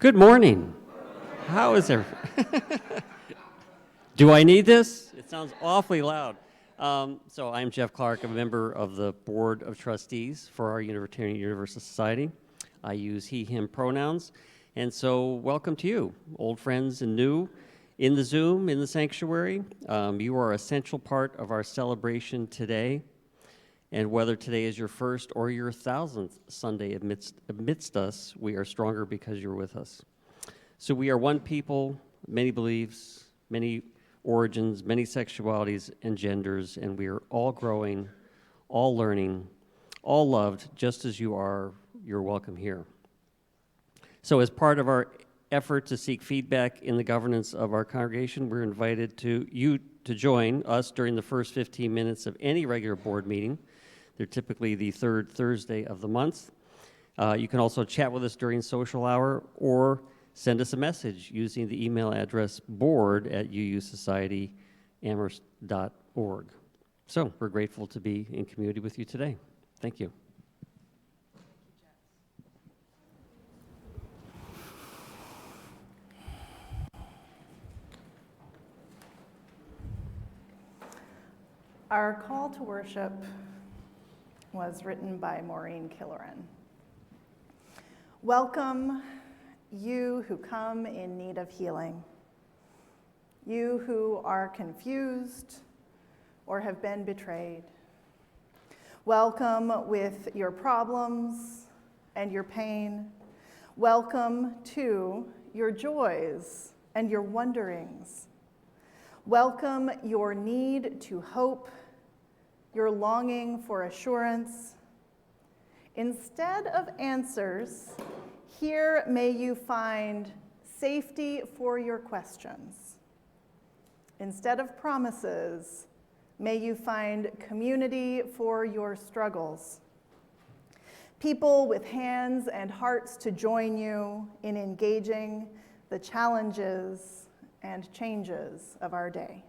Good morning. How is everyone? Do I need this? It sounds awfully loud. So I'm Jeff Clark, a member of the Board of Trustees for our Unitarian Universalist Society. I use he, him pronouns. And so welcome to you, old friends and new, in the Zoom, in the sanctuary. You are an essential part of our celebration today. And whether today is your first or your 1,000th Sunday amidst us, we are stronger because you're with us. So we are one people, many beliefs, many origins, many sexualities and genders, and we are all growing, all learning, all loved, just as you are. You're welcome here. So as part of our effort to seek feedback in the governance of our congregation, we're invited to join us during the first 15 minutes of any regular board meeting. They're typically the third Thursday of the month. You can also chat with us during social hour or send us a message using the email address board@uusocietyamherst.org. So we're grateful to be in community with you today. Thank you. Our call to worship was written by Maureen Killoran. Welcome, you who come in need of healing, you who are confused or have been betrayed. Welcome with your problems and your pain. Welcome to your joys and your wonderings. Welcome your need to hope, your longing for assurance. Instead of answers, here may you find safety for your questions. Instead of promises, may you find community for your struggles. People with hands and hearts to join you in engaging the challenges and changes of our day.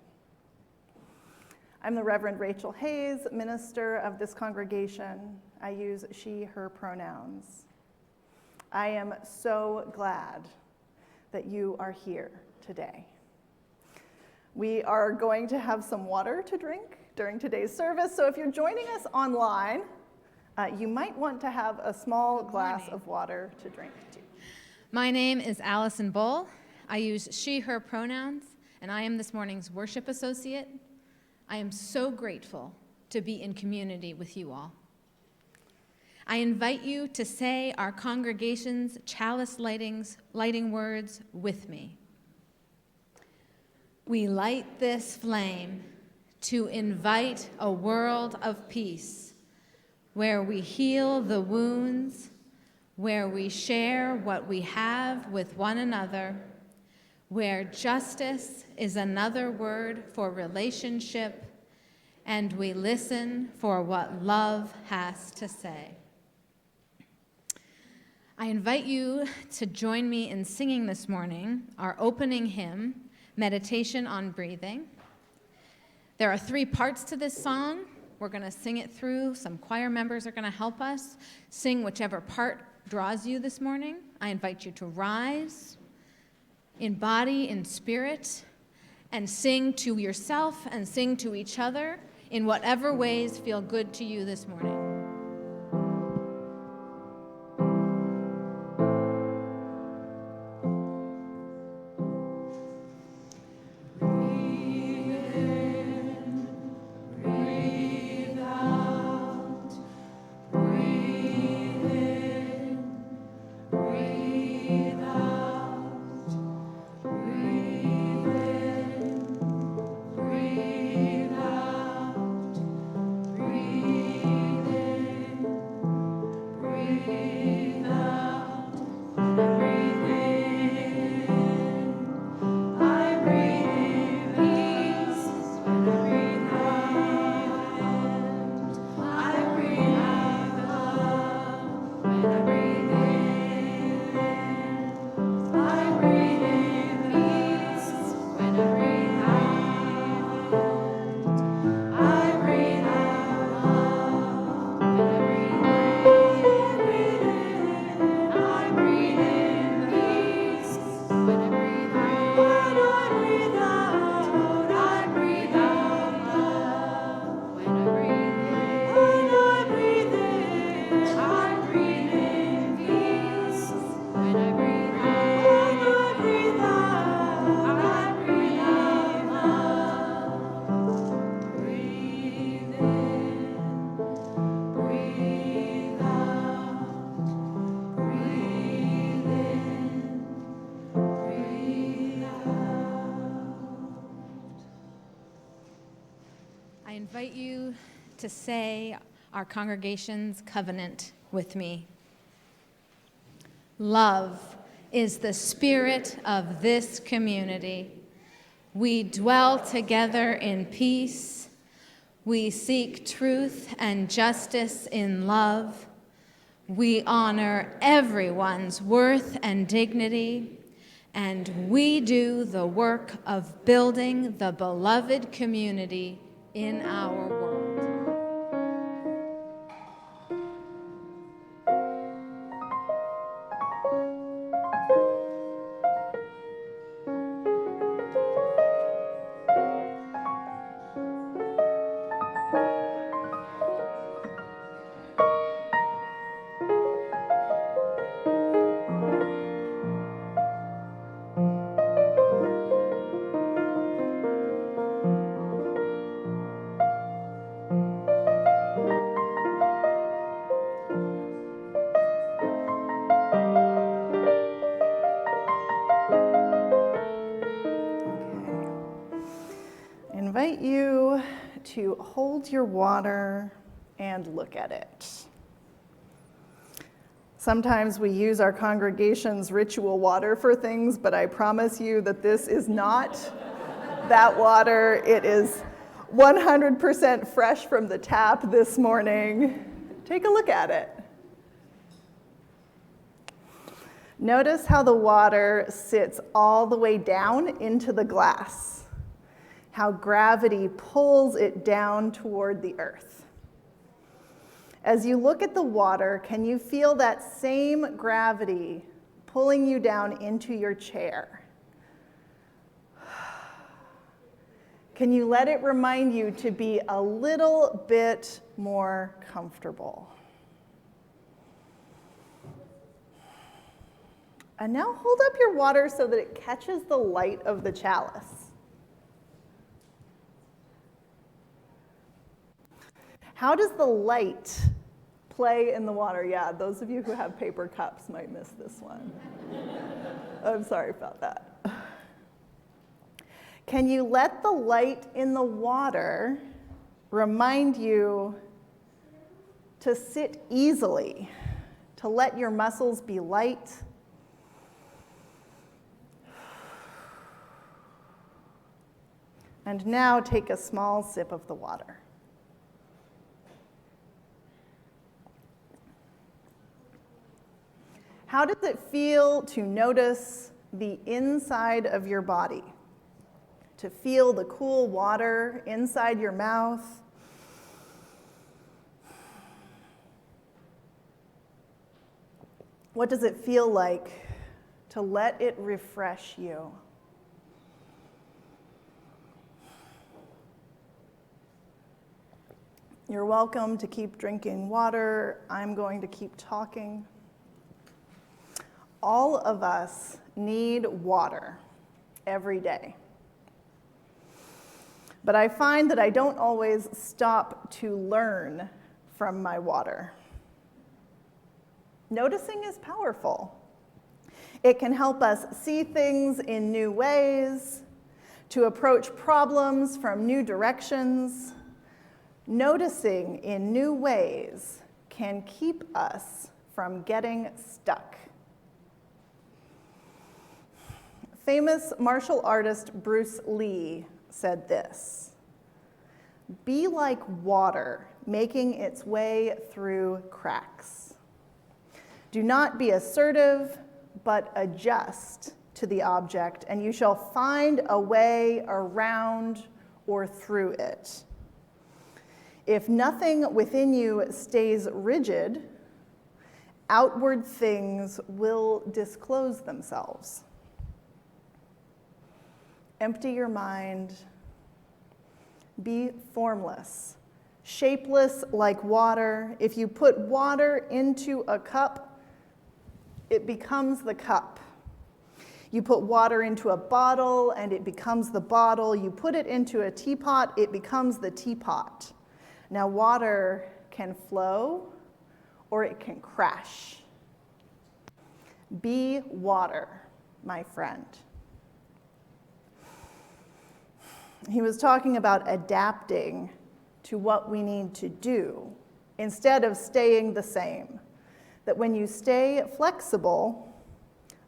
I'm the Reverend Rachael Hayes, minister of this congregation. I use she, her pronouns. I am so glad that you are here today. We are going to have some water to drink during today's service, so if you're joining us online, you might want to have a small glass of water to drink too. My name is Allison Bull. I use she, her pronouns, and I am this morning's worship associate. I am so grateful to be in community with you all. I invite you to say our congregation's chalice lighting words with me. We light this flame to invite a world of peace, where we heal the wounds, where we share what we have with one another, where justice is another word for relationship, and we listen for what love has to say. I invite you to join me in singing this morning our opening hymn, Meditation on Breathing. There are 3 parts to this song. We're going to sing it through. Some choir members are going to help us sing whichever part draws you this morning. I invite you to rise in body, in spirit, and sing to yourself and sing to each other in whatever ways feel good to you this morning. Breathe invite you to say our congregation's covenant with me. Love is the spirit of this community. We dwell together in peace. We seek truth and justice in love. We honor everyone's worth and dignity. And we do the work of building the beloved community in our world. I invite you to hold your water and look at it. Sometimes we use our congregation's ritual water for things, but I promise you that this is not that water. It is 100% fresh from the tap this morning. Take a look at it. Notice how the water sits all the way down into the glass, how gravity pulls it down toward the earth. As you look at the water, can you feel that same gravity pulling you down into your chair? Can you let it remind you to be a little bit more comfortable? And now hold up your water so that it catches the light of the chalice. How does the light play in the water? Yeah, those of you who have paper cups might miss this one. I'm sorry about that. Can you let the light in the water remind you to sit easily, to let your muscles be light? And now take a small sip of the water. How does it feel to notice the inside of your body? To feel the cool water inside your mouth? What does it feel like to let it refresh you? You're welcome to keep drinking water. I'm going to keep talking. All of us need water every day. But I find that I don't always stop to learn from my water. Noticing is powerful. It can help us see things in new ways, to approach problems from new directions. Noticing in new ways can keep us from getting stuck. Famous martial artist Bruce Lee said this: "Be like water making its way through cracks. Do not be assertive, but adjust to the object, and you shall find a way around or through it. If nothing within you stays rigid, outward things will disclose themselves." Empty your mind. Be formless, shapeless like water. If you put water into a cup, it becomes the cup. You put water into a bottle and it becomes the bottle. You put it into a teapot, it becomes the teapot. Now, water can flow or it can crash. Be water, my friend. He was talking about adapting to what we need to do instead of staying the same. That when you stay flexible,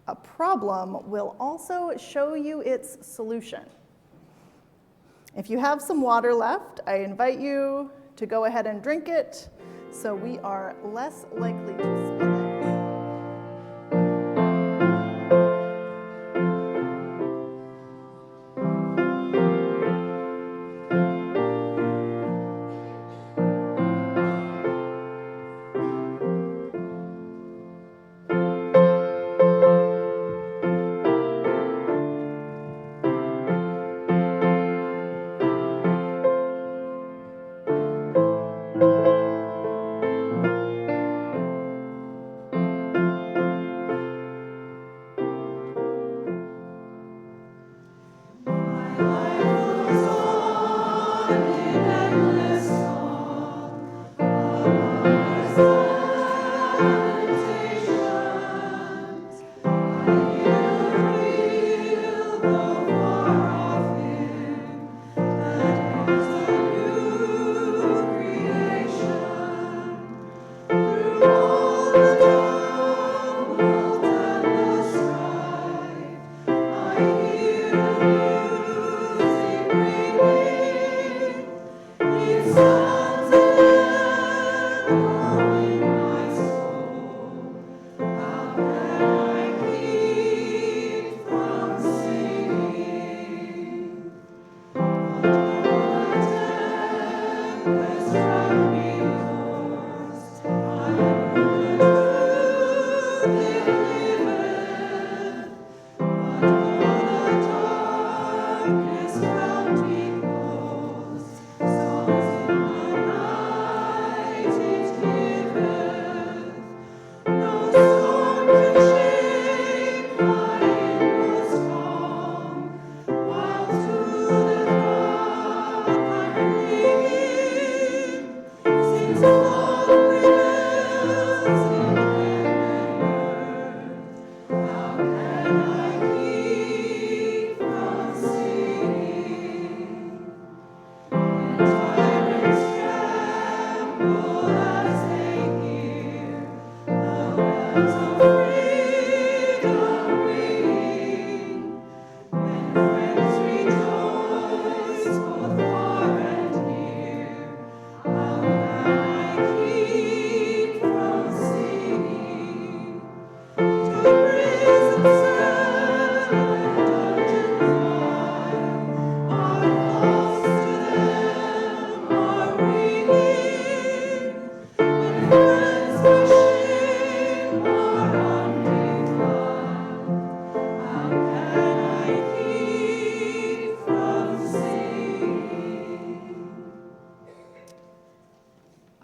a problem will also show you its solution. If you have some water left, I invite you to go ahead and drink it so we are less likely to spill it.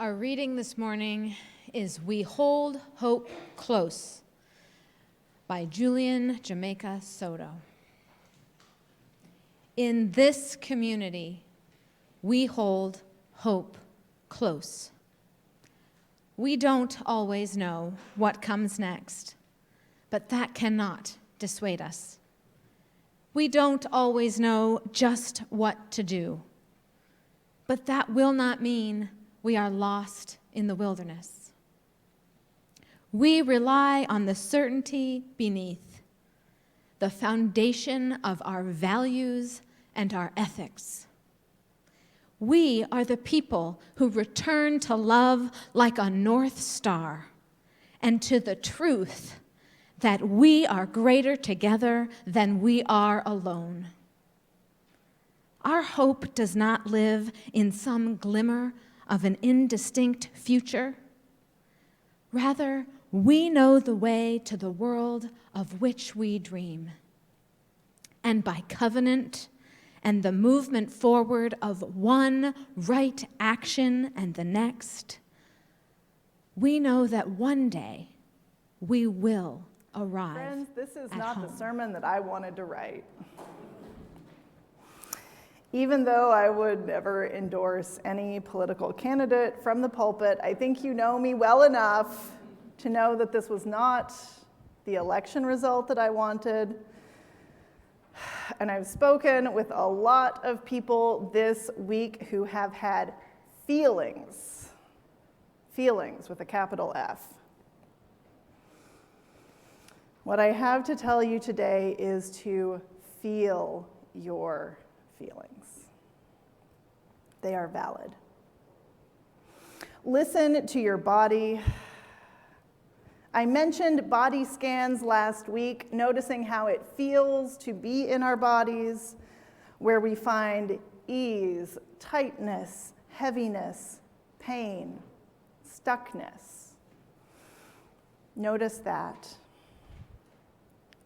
Our reading this morning is We Hold Hope Close by Julian Jamaica Soto. In this community, we hold hope close. We don't always know what comes next, but that cannot dissuade us. We don't always know just what to do, but that will not mean we are lost in the wilderness. We rely on the certainty beneath, the foundation of our values and our ethics. We are the people who return to love like a North Star and to the truth that we are greater together than we are alone. Our hope does not live in some glimmer of an indistinct future. Rather, we know the way to the world of which we dream. And by covenant and the movement forward of one right action and the next, we know that one day we will arrive. Friends, this is at not home. the sermon that I wanted to write. Even though I would never endorse any political candidate from the pulpit, I think you know me well enough to know that this was not the election result that I wanted. And I've spoken with a lot of people this week who have had feelings. Feelings with a capital F. What I have to tell you today is to feel your feelings. They are valid. Listen to your body. I mentioned body scans last week, noticing how it feels to be in our bodies, where we find ease, tightness, heaviness, pain, stuckness. Notice that.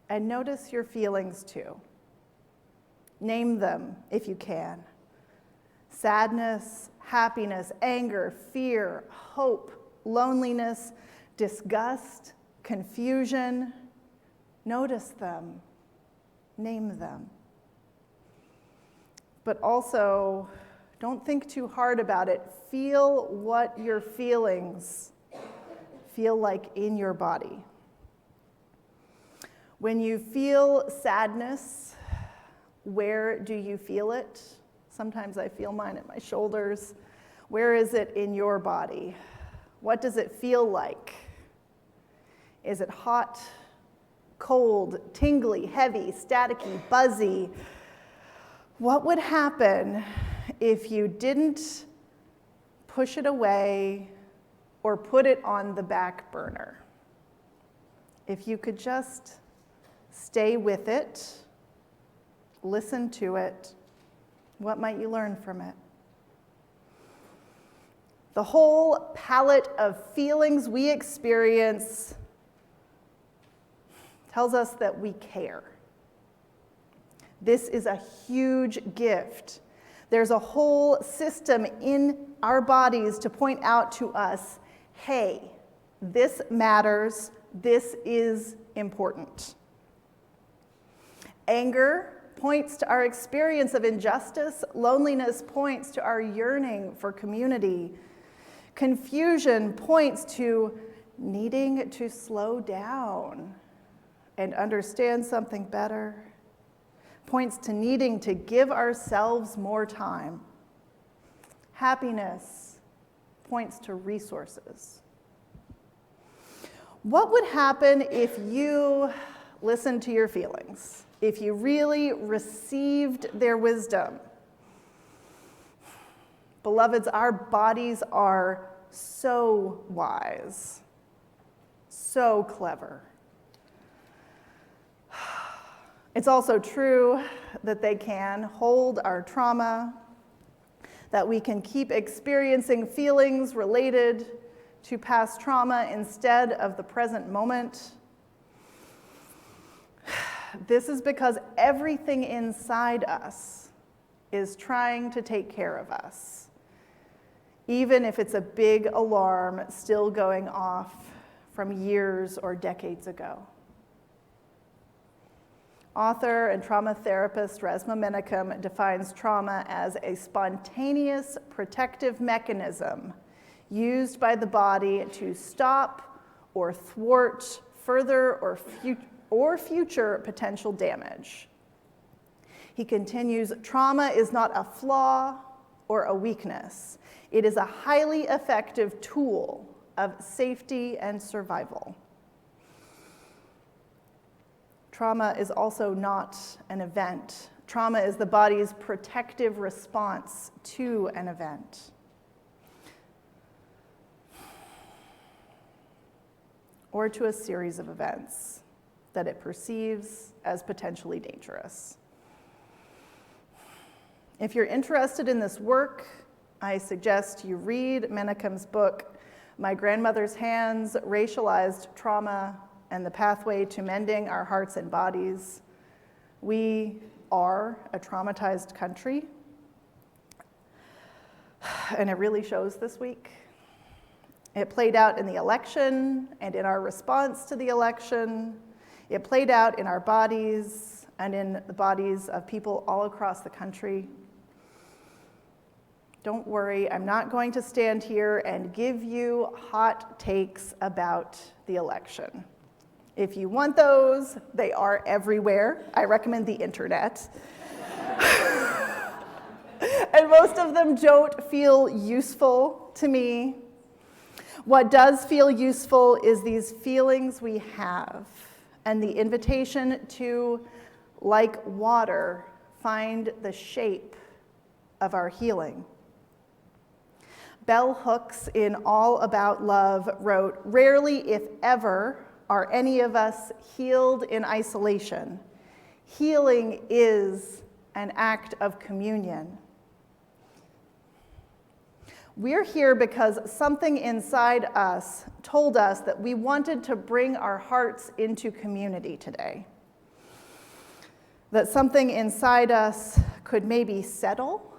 And notice your feelings too. Name them if you can. Sadness, happiness, anger, fear, hope, loneliness, disgust, confusion. Notice them. Name them. But also, don't think too hard about it. Feel what your feelings feel like in your body. When you feel sadness, where do you feel it? Sometimes I feel mine at my shoulders. Where is it in your body? What does it feel like? Is it hot, cold, tingly, heavy, staticky, buzzy? What would happen if you didn't push it away or put it on the back burner? If you could just stay with it, listen to it, what might you learn from it? The whole palette of feelings we experience tells us that we care. This is a huge gift. There's a whole system in our bodies to point out to us, hey, this matters, this is important. Anger points to our experience of injustice. Loneliness points to our yearning for community. Confusion points to needing to slow down and understand something better. Points to needing to give ourselves more time. Happiness points to resources. What would happen if you listened to your feelings? If you really received their wisdom? Beloveds, our bodies are so wise, so clever. It's also true that they can hold our trauma, that we can keep experiencing feelings related to past trauma instead of the present moment. This is because everything inside us is trying to take care of us, even if it's a big alarm still going off from years or decades ago. Author and trauma therapist Resmaa Menakem defines trauma as a spontaneous protective mechanism used by the body to stop or thwart further or future potential damage. He continues, trauma is not a flaw or a weakness. It is a highly effective tool of safety and survival. Trauma is also not an event. Trauma is the body's protective response to an event. Or to a series of events that it perceives as potentially dangerous. If you're interested in this work, I suggest you read Menakem's book, My Grandmother's Hands, Racialized Trauma and the Pathway to Mending Our Hearts and Bodies. We are a traumatized country, and it really shows this week. It played out in the election and in our response to the election. It played out in our bodies and in the bodies of people all across the country. Don't worry, I'm not going to stand here and give you hot takes about the election. If you want those, they are everywhere. I recommend the internet. And most of them don't feel useful to me. What does feel useful is these feelings we have and the invitation to, like water, find the shape of our healing. Bell Hooks in All About Love wrote, "Rarely, if ever, are any of us healed in isolation. Healing is an act of communion." We're here because something inside us told us that we wanted to bring our hearts into community today. That something inside us could maybe settle,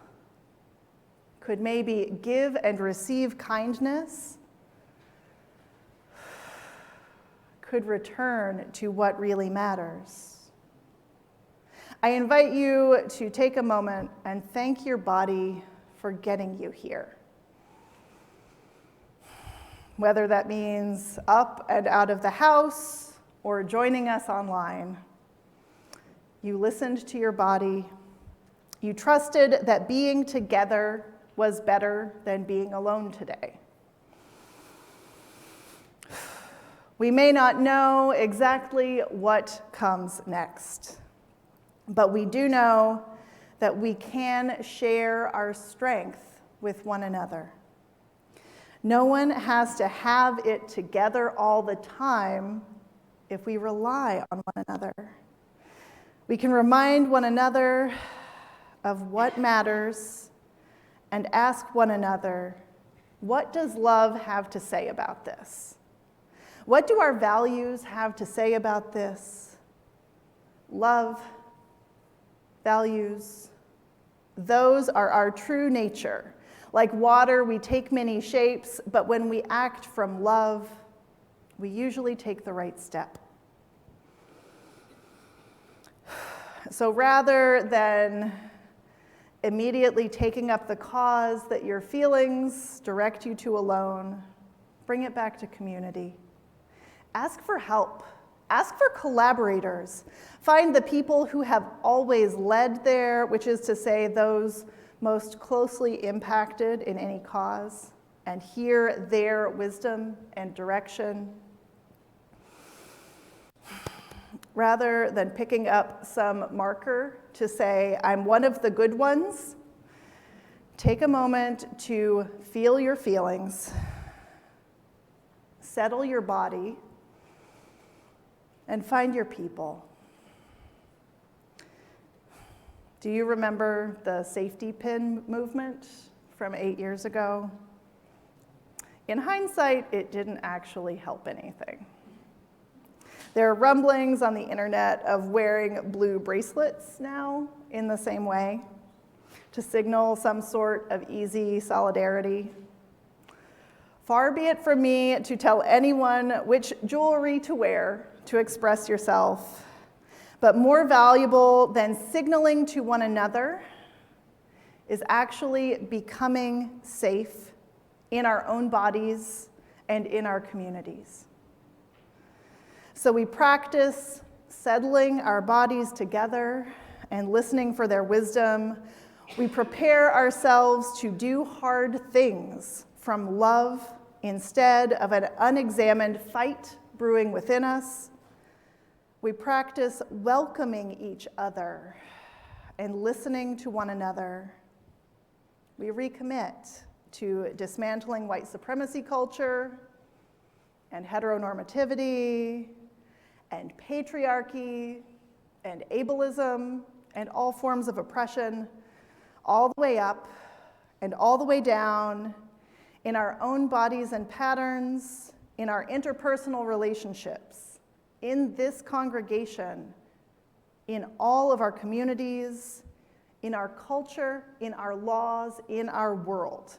could maybe give and receive kindness, could return to what really matters. I invite you to take a moment and thank your body for getting you here. Whether that means up and out of the house or joining us online. You listened to your body. You trusted that being together was better than being alone today. We may not know exactly what comes next, but we do know that we can share our strength with one another. No one has to have it together all the time if we rely on one another. We can remind one another of what matters and ask one another, what does love have to say about this? What do our values have to say about this? Love, values, those are our true nature. Like water, we take many shapes, but when we act from love, we usually take the right step. So rather than immediately taking up the cause that your feelings direct you to alone, bring it back to community. Ask for help. Ask for collaborators. Find the people who have always led there, which is to say those most closely impacted in any cause, and hear their wisdom and direction. Rather than picking up some marker to say, I'm one of the good ones, take a moment to feel your feelings, settle your body, and find your people. Do you remember the safety pin movement from 8 years ago? In hindsight, it didn't actually help anything. There are rumblings on the internet of wearing blue bracelets now in the same way to signal some sort of easy solidarity. Far be it from me to tell anyone which jewelry to wear to express yourself, but more valuable than signaling to one another is actually becoming safe in our own bodies and in our communities. So we practice settling our bodies together and listening for their wisdom. We prepare ourselves to do hard things from love instead of an unexamined fight brewing within us. We practice welcoming each other and listening to one another. We recommit to dismantling white supremacy culture and heteronormativity and patriarchy and ableism and all forms of oppression, all the way up and all the way down in our own bodies and patterns, in our interpersonal relationships, in this congregation, in all of our communities, in our culture, in our laws, in our world,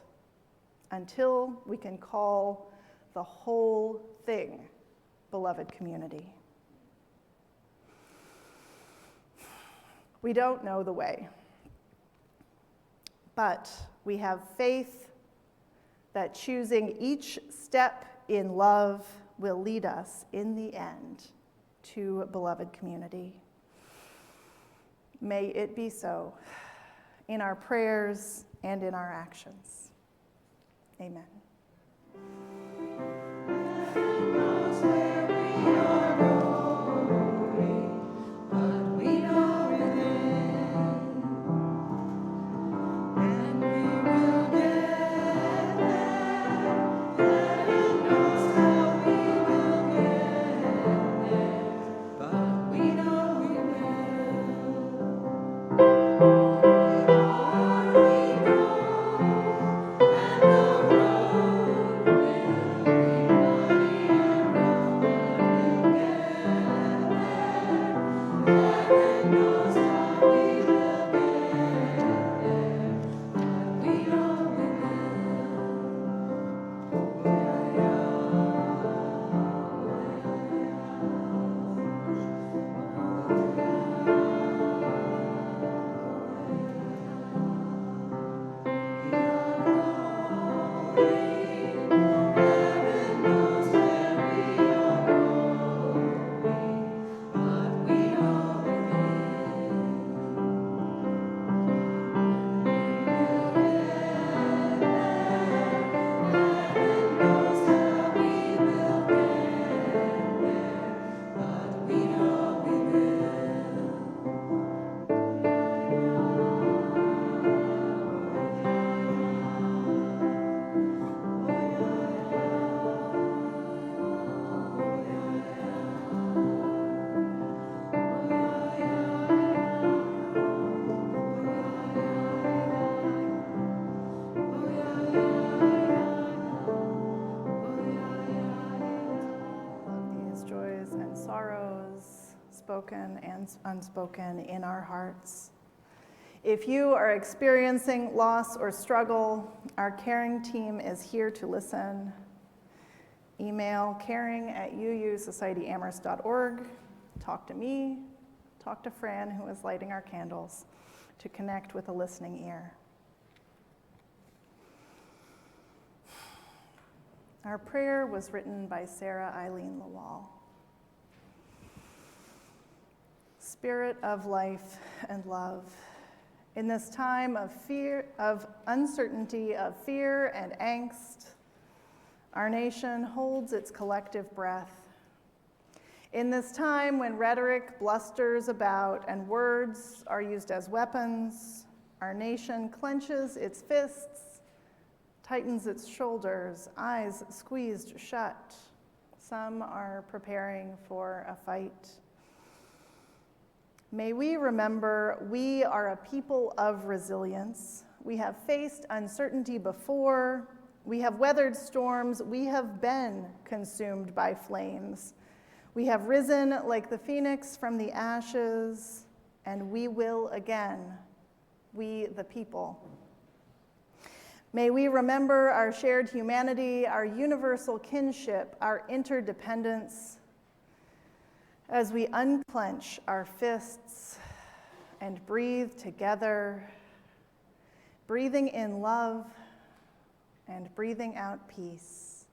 until we can call the whole thing beloved community. We don't know the way, but we have faith that choosing each step in love will lead us in the end to beloved community. May it be so. in our prayers, and in our actions. Amen. Spoken and unspoken in our hearts. If you are experiencing loss or struggle, our caring team is here to listen. Email caring@uusocietyamherst.org. Talk to me, talk to Fran, who is lighting our candles, to connect with a listening ear. Our prayer was written by Sarah Eileen Lawal. Spirit of life and love, in this time of fear, of uncertainty, of fear and angst, our nation holds its collective breath. In this time when rhetoric blusters about and words are used as weapons, our nation clenches its fists, tightens its shoulders, eyes squeezed shut. Some are preparing for a fight. May we remember we are a people of resilience. We have faced uncertainty before. We have weathered storms. We have been consumed by flames. We have risen like the phoenix from the ashes, and we will again, we the people. May we remember our shared humanity, our universal kinship, our interdependence, as we unclench our fists and breathe together, breathing in love and breathing out peace.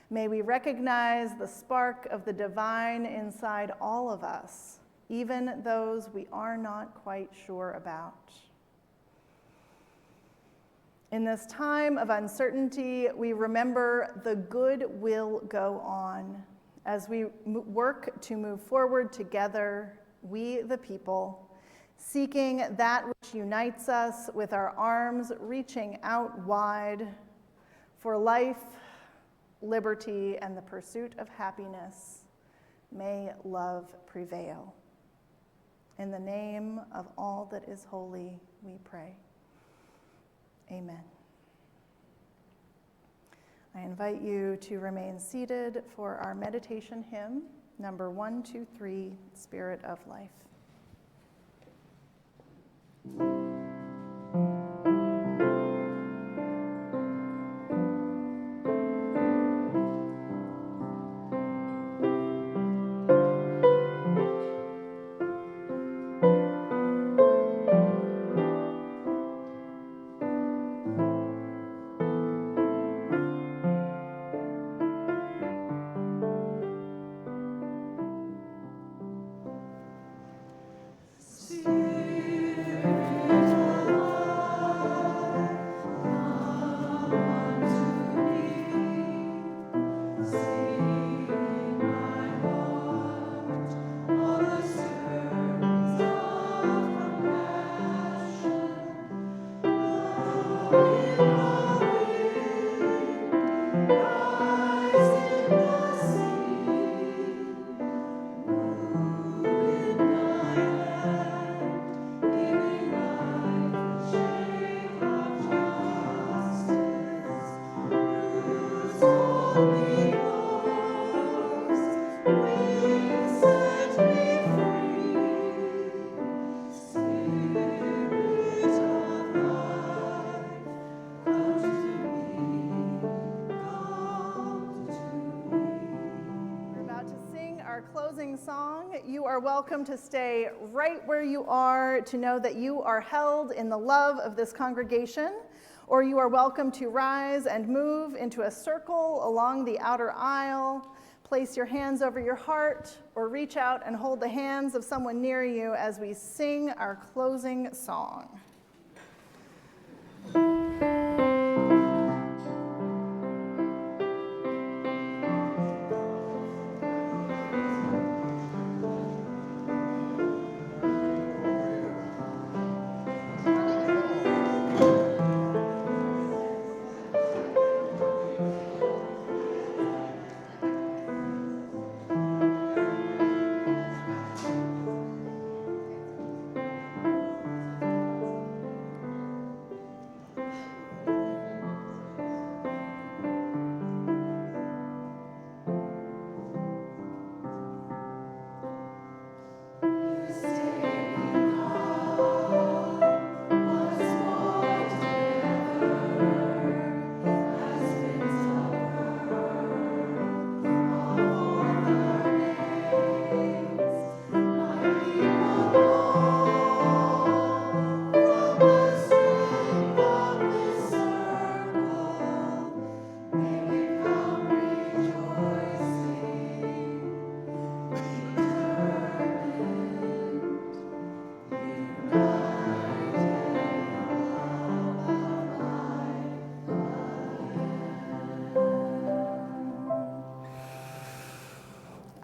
May we recognize the spark of the divine inside all of us, even those we are not quite sure about. In this time of uncertainty, we remember the good will go on. As we work to move forward together, we the people, seeking that which unites us with our arms reaching out wide for life, liberty, and the pursuit of happiness, may love prevail. In the name of all that is holy, we pray. Amen. I invite you to remain seated for our meditation hymn, number 123, Spirit of Life. Song, you are welcome to stay right where you are to know that you are held in the love of this congregation, or you are welcome to rise and move into a circle along the outer aisle, place your hands over your heart, or reach out and hold the hands of someone near you as we sing our closing song.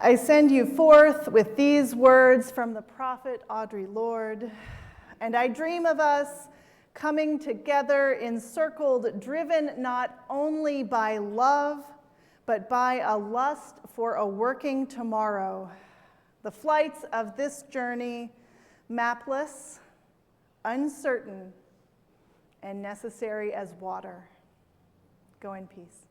I send you forth with these words from the prophet Audre Lorde, and I dream of us coming together encircled, driven not only by love, but by a lust for a working tomorrow. The flights of this journey, mapless, uncertain, and necessary as water. Go in peace.